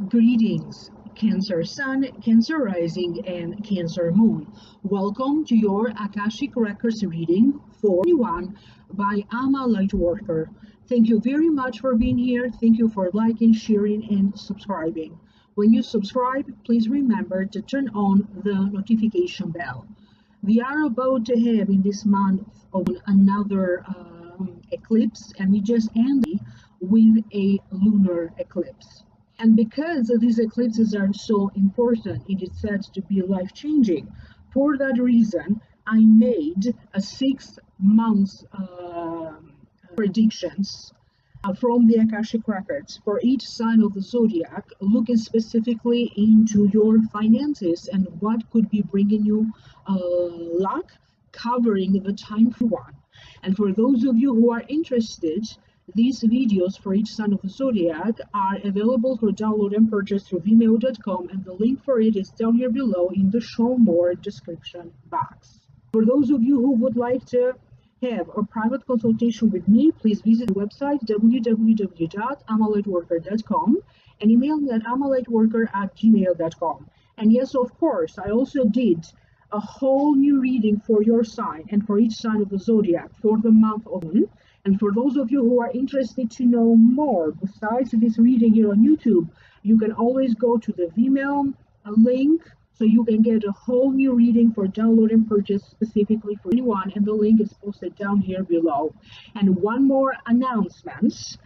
Greetings, Cancer Sun, Cancer Rising, and Cancer Moon. Welcome to your Akashic Records reading for 21 by Ama Lightworker. Thank you very much for being here. Thank you for liking, sharing, and subscribing. When you subscribe, please remember to turn on the notification bell. We are about to have in this month another eclipse, and we just ended with a lunar eclipse. And because these eclipses are so important, it is said to be life-changing. For that reason, I made a 6 month predictions from the Akashic Records for each sign of the zodiac, looking specifically into your finances and what could be bringing you luck, covering the time for one. And for those of you who are interested, these videos for each sign of the zodiac are available for download and purchase through vimeo.com, and the link for it is down here below in the show more description box. For those of you who would like to have a private consultation with me, please visit the website www.amalightworker.com and email me at amalightworker@gmail.com. And yes, of course, I also did a whole new reading for your sign and for each sign of the zodiac for the month of June. And for those of you who are interested to know more, besides this reading here on YouTube, you can always go to the Vimeo link, so you can get a whole new reading for download and purchase specifically for anyone, and the link is posted down here below. And one more announcement.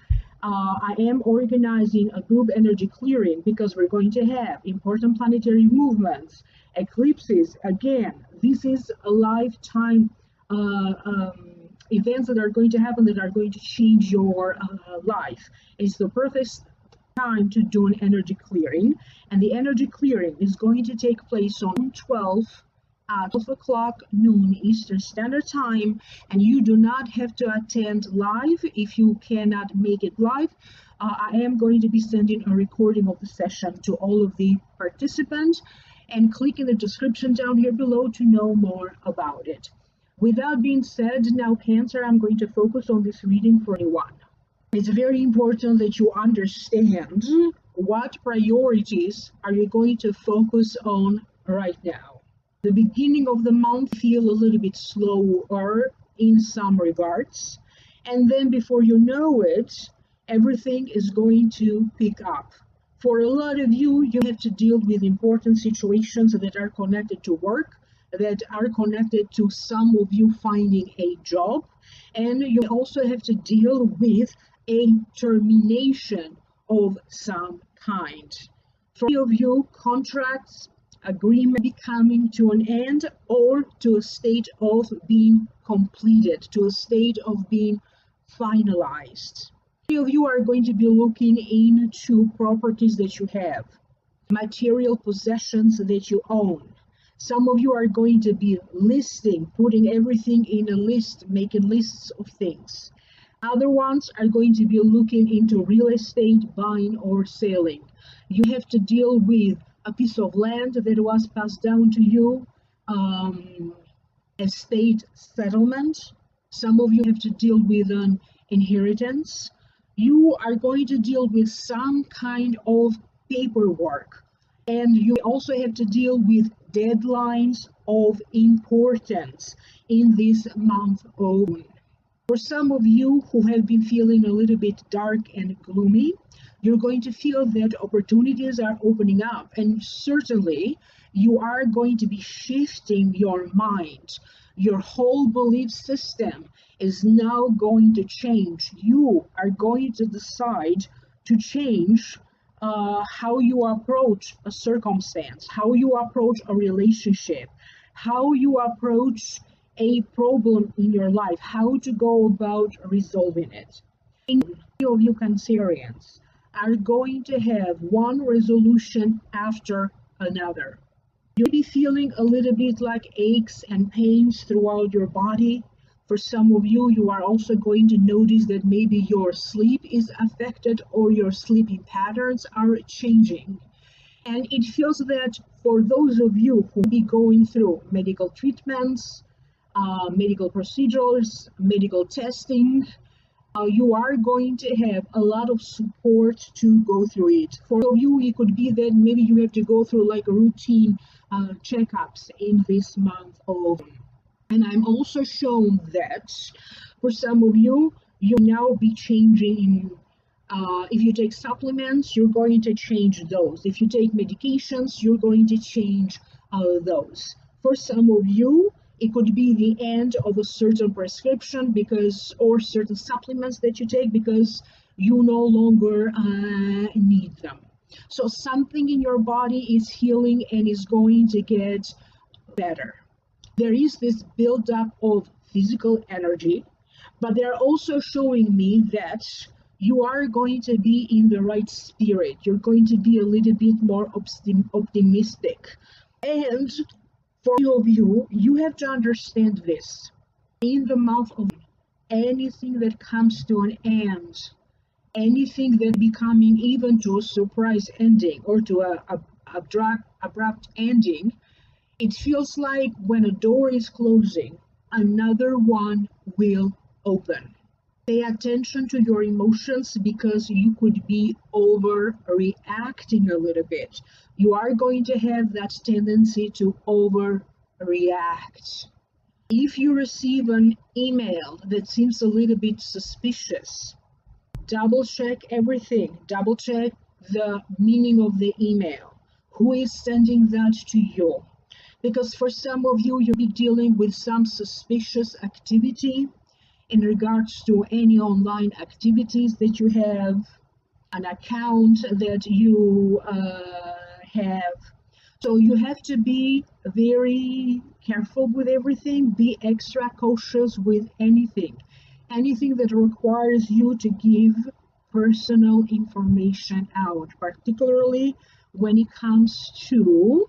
I am organizing a group energy clearing because we're going to have important planetary movements, eclipses. Again, this is a lifetime events that are going to happen that are going to change your life. It's the perfect time to do an energy clearing, and the energy clearing is going to take place on 12 o'clock noon Eastern Standard Time, and you do not have to attend live if you cannot make it live. I am going to be sending a recording of the session to all of the participants, and click in the description down here below to know more about it. With that being said, now Cancer, I'm going to focus on this reading for anyone. It's very important that you understand what priorities are you going to focus on right now. The beginning of the month feel a little bit slower in some regards, and then before you know it, everything is going to pick up. For a lot of you, you have to deal with important situations that are connected to work, that are connected to some of you finding a job, and you also have to deal with a termination of some kind. For many of you, contracts, agreement be coming to an end or to a state of being completed, to a state of being finalized. Many of you are going to be looking into properties that you have, material possessions that you own. Some of you are going to be listing, putting everything in a list, making lists of things. Other ones are going to be looking into real estate, buying or selling. You have to deal with a piece of land that was passed down to you, estate settlement. Some of you have to deal with an inheritance. You are going to deal with some kind of paperwork. And you also have to deal with deadlines of importance in this month of June. For some of you who have been feeling a little bit dark and gloomy, you're going to feel that opportunities are opening up, and certainly you are going to be shifting your mind. Your whole belief system is now going to change. You are going to decide to change how you approach a circumstance, how you approach a relationship, how you approach a problem in your life, how to go about resolving it. Many of you Cancerians are going to have one resolution after another. You'll be feeling a little bit like aches and pains throughout your body. For some of you, you are also going to notice that maybe your sleep is affected or your sleeping patterns are changing. And it feels that for those of you who will be going through medical treatments, medical procedures, medical testing. You are going to have a lot of support to go through it. For you, it could be that maybe you have to go through like a routine checkups in this month of. And I'm also shown that for some of you, you'll now be changing. If you take supplements, you're going to change those. If you take medications, you're going to change those. For some of you, it could be the end of a certain prescription or certain supplements that you take because you no longer need them. So something in your body is healing and is going to get better. There is this buildup of physical energy, but they're also showing me that you are going to be in the right spirit. You're going to be a little bit more optimistic. And for all of you, you have to understand this. In the month of anything that comes to an end, anything that becoming even to a surprise ending or to a abrupt ending, it feels like when a door is closing, another one will open. Pay attention to your emotions because you could be overreacting a little bit. You are going to have that tendency to overreact. If you receive an email that seems a little bit suspicious, double check everything. Double check the meaning of the email. Who is sending that to you? Because for some of you, you'll be dealing with some suspicious activity in regards to any online activities that you have, an account that you have. So you have to be very careful with everything, be extra cautious with anything that requires you to give personal information out, particularly when it comes to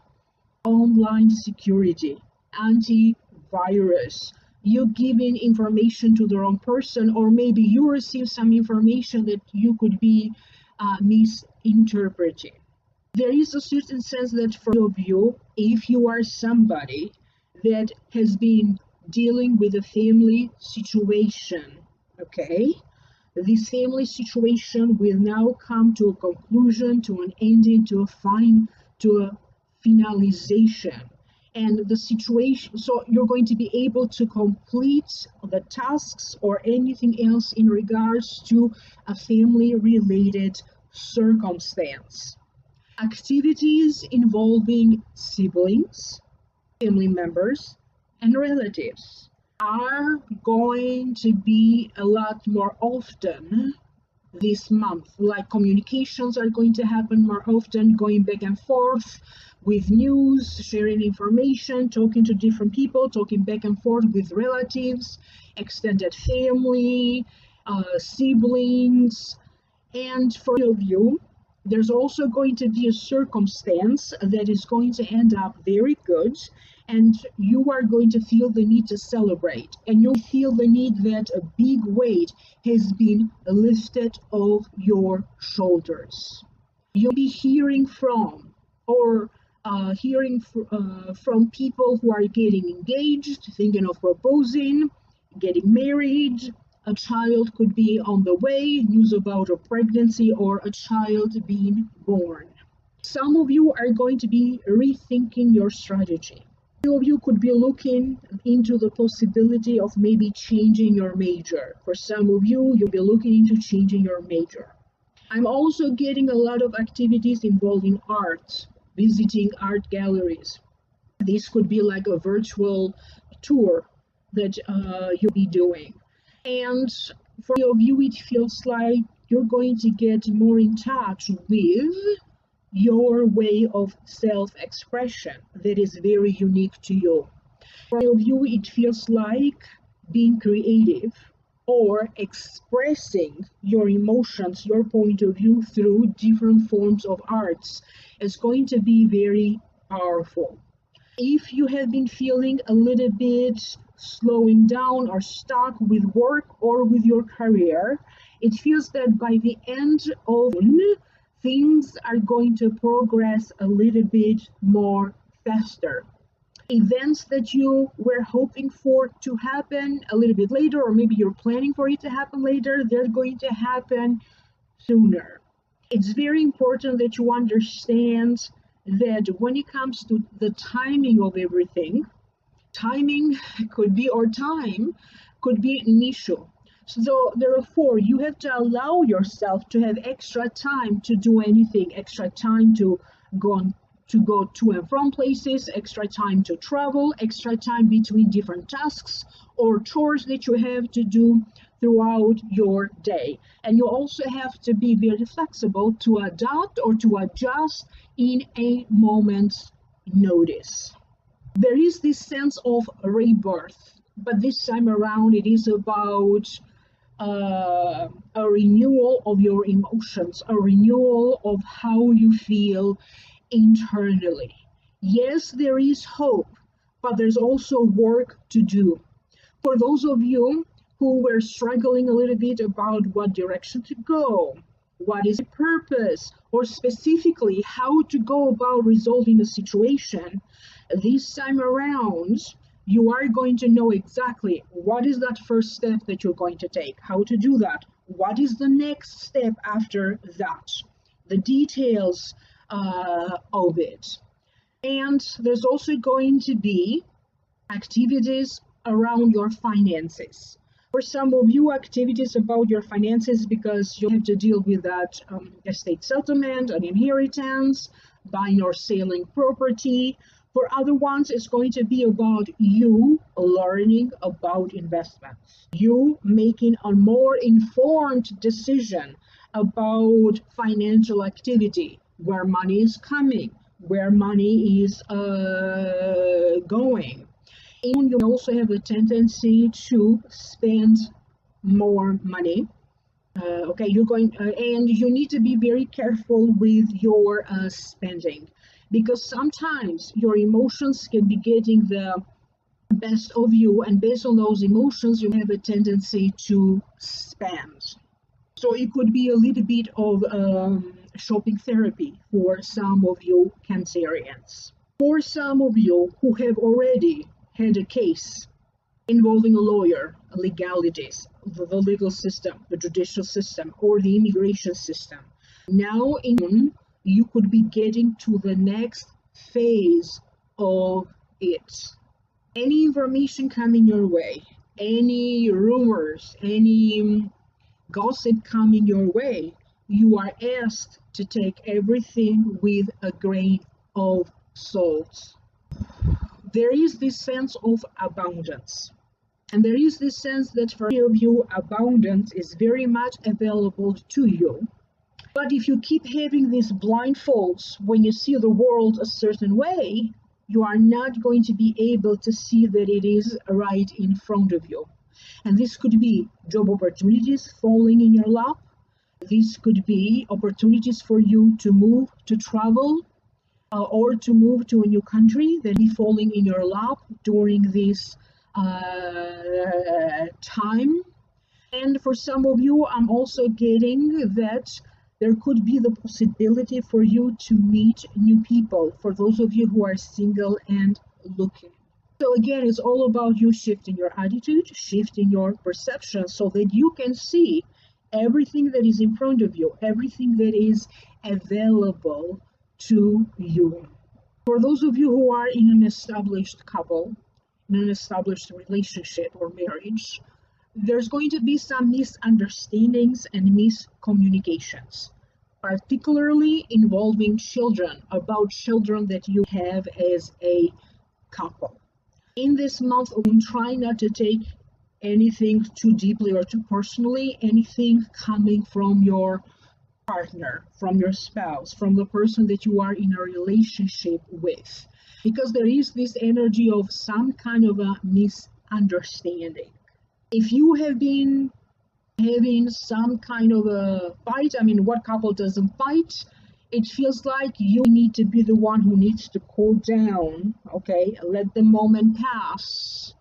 online security, antivirus. You giving information to the wrong person, or maybe you receive some information that you could be misinterpreting. There is a certain sense that for you, if you are somebody that has been dealing with a family situation, okay, this family situation will now come to a conclusion, to an ending, to a finalization. And the situation, so you're going to be able to complete the tasks or anything else in regards to a family-related circumstance. Activities involving siblings, family members, and relatives are going to be a lot more often this month. Like communications are going to happen more often, going back and forth with news, sharing information, talking to different people, talking back and forth with relatives, extended family, siblings. And for all of you, there's also going to be a circumstance that is going to end up very good, and you are going to feel the need to celebrate, and you'll feel the need that a big weight has been lifted off your shoulders. You'll be hearing from from people who are getting engaged, thinking of proposing, getting married. A child could be on the way, news about a pregnancy or a child being born. Some of you are going to be rethinking your strategy. Some of you could be looking into the possibility of maybe changing your major. For some of you, you'll be looking into changing your major. I'm also getting a lot of activities involving art, visiting art galleries. This could be like a virtual tour that you'll be doing. And for all of you, it feels like you're going to get more in touch with your way of self-expression that is very unique to you. For all of you, it feels like being creative or expressing your emotions, your point of view through different forms of arts is going to be very powerful. If you have been feeling a little bit slowing down or stuck with work or with your career, it feels that by the end of June, things are going to progress a little bit more faster. Events that you were hoping for to happen a little bit later, or maybe you're planning for it to happen later, they're going to happen sooner. It's very important that you understand that when it comes to the timing of everything, timing could be, or time could be an issue. So therefore, you have to allow yourself to have extra time to do anything, extra time to go to and from places, extra time to travel, extra time between different tasks or chores that you have to do throughout your day. And you also have to be very flexible to adapt or to adjust in a moment's notice. There is this sense of rebirth, but this time around it is about a renewal of your emotions, a renewal of how you feel internally. Yes, there is hope, but there's also work to do. For those of you who were struggling a little bit about what direction to go, what is the purpose, or specifically how to go about resolving a situation, this time around, you are going to know exactly what is that first step that you're going to take, how to do that, what is the next step after that, the details of it. And there's also going to be activities around your finances. For some of you, activities about your finances because you have to deal with that estate settlement, an inheritance, buying or selling property. For other ones, it's going to be about you learning about investments, you making a more informed decision about financial activity, where money is coming, where money is going. And you also have a tendency to spend more money. Okay, you're going, and you need to be very careful with your spending, because sometimes your emotions can be getting the best of you, and based on those emotions, you have a tendency to spend. So it could be a little bit of shopping therapy for some of you Cancerians. For some of you who have already had a case involving a lawyer, legalities, the legal system, the judicial system, or the immigration system, now you could be getting to the next phase of it. Any information coming your way, any rumors, any gossip coming your way, you are asked to take everything with a grain of salt. There is this sense of abundance. And there is this sense that for many of you, abundance is very much available to you. But if you keep having these blindfolds when you see the world a certain way, you are not going to be able to see that it is right in front of you. And this could be job opportunities falling in your lap. This could be opportunities for you to move, to travel, or to move to a new country that be falling in your lap during this time. And for some of you, I'm also getting that there could be the possibility for you to meet new people, for those of you who are single and looking. So again, it's all about you shifting your attitude, shifting your perception so that you can see everything that is in front of you, everything that is available to you. For those of you who are in an established couple, in an established relationship or marriage, there's going to be some misunderstandings and miscommunications, particularly involving children, about children that you have as a couple. In this month, try not to take anything too deeply or too personally, anything coming from your partner, from your spouse, from the person that you are in a relationship with, because there is this energy of some kind of a misunderstanding. If you have been having some kind of a fight, I mean, what couple doesn't fight? It feels like you need to be the one who needs to cool down, okay, let the moment pass,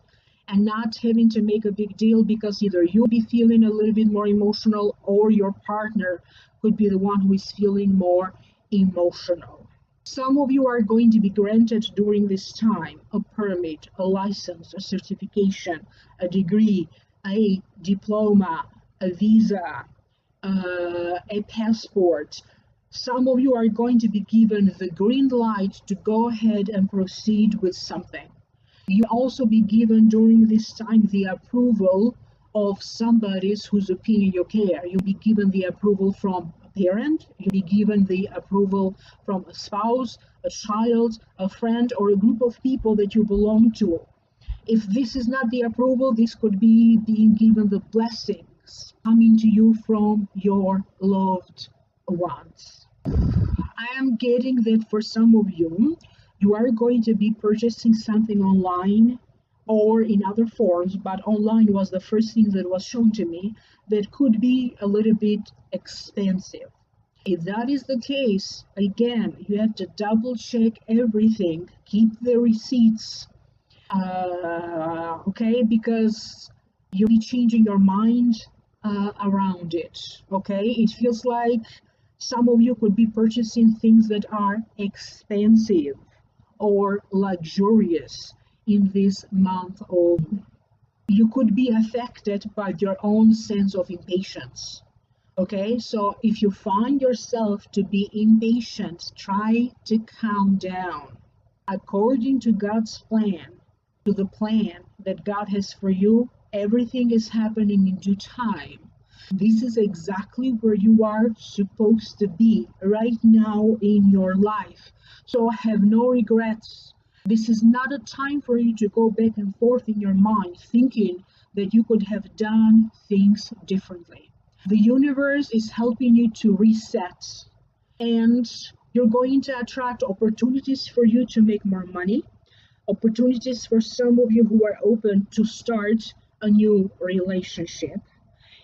and not having to make a big deal, because either you'll be feeling a little bit more emotional or your partner could be the one who is feeling more emotional. Some of you are going to be granted during this time a permit, a license, a certification, a degree, a diploma, a visa, a passport. Some of you are going to be given the green light to go ahead and proceed with something. You also be given during this time the approval of somebody whose opinion you care. You'll be given the approval from a parent, you'll be given the approval from a spouse, a child, a friend, or a group of people that you belong to. If this is not the approval, this could be being given the blessings coming to you from your loved ones. I am getting that for some of you, you are going to be purchasing something online or in other forms, but online was the first thing that was shown to me that could be a little bit expensive. If that is the case, again, you have to double check everything, keep the receipts, okay, because you'll be changing your mind around it, okay? It feels like some of you could be purchasing things that are expensive or luxurious in this month of. You could be affected by your own sense of impatience. Okay, so if you find yourself to be impatient, try to calm down. According to God's plan, to the plan that God has for you, everything is happening in due time. This is exactly where you are supposed to be right now in your life. So have no regrets. This is not a time for you to go back and forth in your mind thinking that you could have done things differently. The universe is helping you to reset, and you're going to attract opportunities for you to make more money, opportunities for some of you who are open to start a new relationship,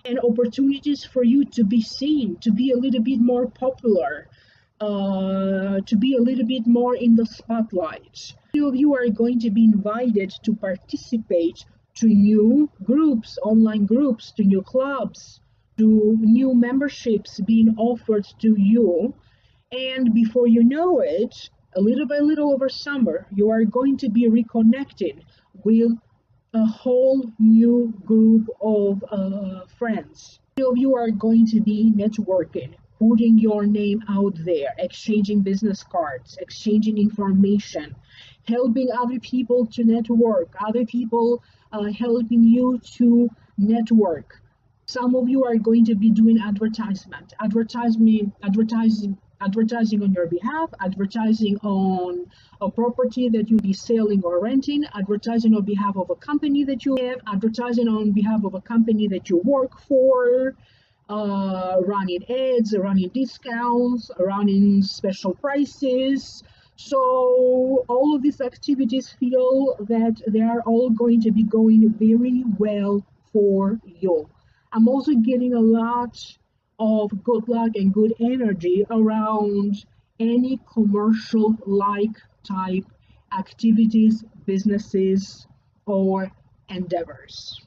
and opportunities for you to be seen, to be a little bit more popular, to be a little bit more in the spotlight. Few of you are going to be invited to participate to new groups, online groups, to new clubs, to new memberships being offered to you. And before you know it, a little by little over summer, you are going to be reconnected with a whole new group of friends. Many of you are going to be networking, putting your name out there, exchanging business cards, exchanging information, helping other people to network, other people helping you to network. Some of you are going to be doing advertising on your behalf, advertising on a property that you'll be selling or renting, advertising on behalf of a company that you have, advertising on behalf of a company that you work for, running ads, running discounts, running special prices. So all of these activities feel that they are all going to be going very well for you. I'm also getting a lot of good luck and good energy around any commercial like type activities, businesses, or endeavors.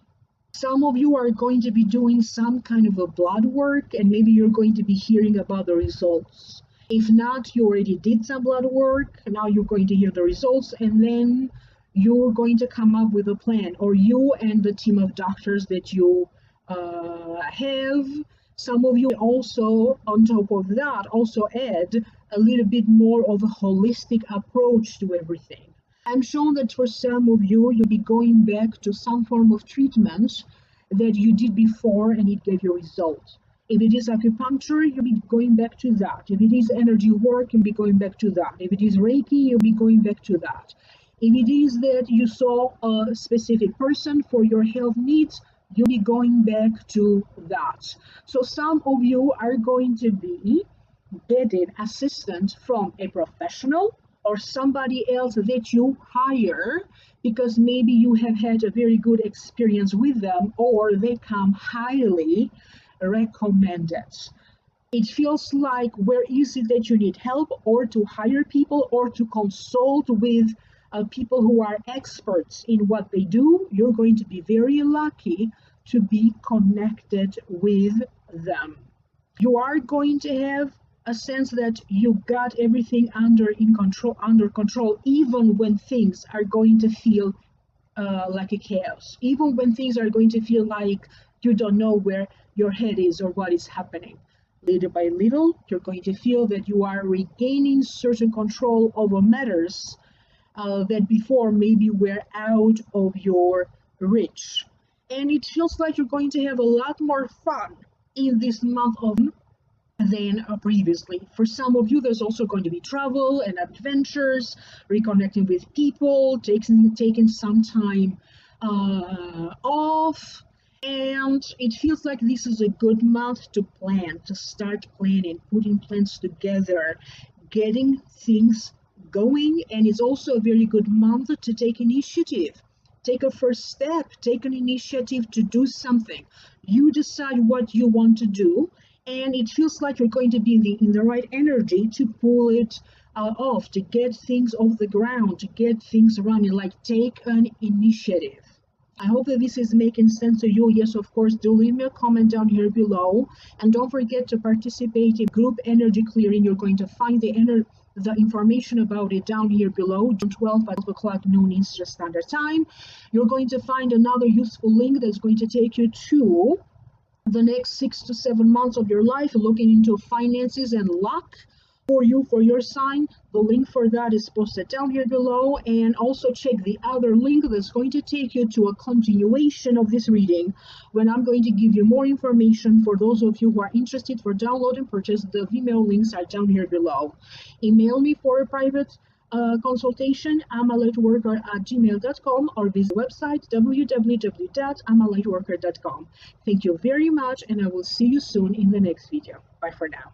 Some of you are going to be doing some kind of a blood work, and maybe you're going to be hearing about the results. If not, you already did some blood work, now you're going to hear the results, and then you're going to come up with a plan, or you and the team of doctors that you have. Some of you also, on top of that, also add a little bit more of a holistic approach to everything. I'm sure that for some of you, you'll be going back to some form of treatment that you did before and it gave you results. If it is acupuncture, you'll be going back to that. If it is energy work, you'll be going back to that. If it is Reiki, you'll be going back to that. If it is that you saw a specific person for your health needs, you'll be going back to that. So some of you are going to be getting assistance from a professional or somebody else that you hire because maybe you have had a very good experience with them or they come highly recommended. It feels like where is it that you need help or to hire people or to consult with people who are experts in what they do, you're going to be very lucky to be connected with them. You are going to have a sense that you got everything under control, even when things are going to feel like a chaos, even when things are going to feel like you don't know where your head is or what is happening. Little by little, you're going to feel that you are regaining certain control over matters that before maybe were out of your reach. And it feels like you're going to have a lot more fun in this month of than previously. For some of you, there's also going to be travel and adventures, reconnecting with people, taking some time off. And it feels like this is a good month to plan, to start planning, putting plans together, getting things going. And it's also a very good month to take initiative. Take a first step, take an initiative to do something. You decide what you want to do, and it feels like you're going to be in the right energy to pull it off, to get things off the ground, to get things running, like take an initiative. I hope that this is making sense to you. Yes, of course, do leave me a comment down here below. And don't forget to participate in group energy clearing. You're going to find the information about it down here below, June 12th at 12 o'clock noon Eastern Standard Time. You're going to find another useful link that's going to take you to the next 6 to 7 months of your life, looking into finances and luck for you, for your sign. The link for that is posted down here below. And also check the other link that's going to take you to a continuation of this reading, when I'm going to give you more information. For those of you who are interested for download and purchase, the Vimeo links are down here below. Email me for a private consultation, amalightworker@gmail.com, or visit the website www.amalightworker.com. Thank you very much, and I will see you soon in the next video. Bye for now.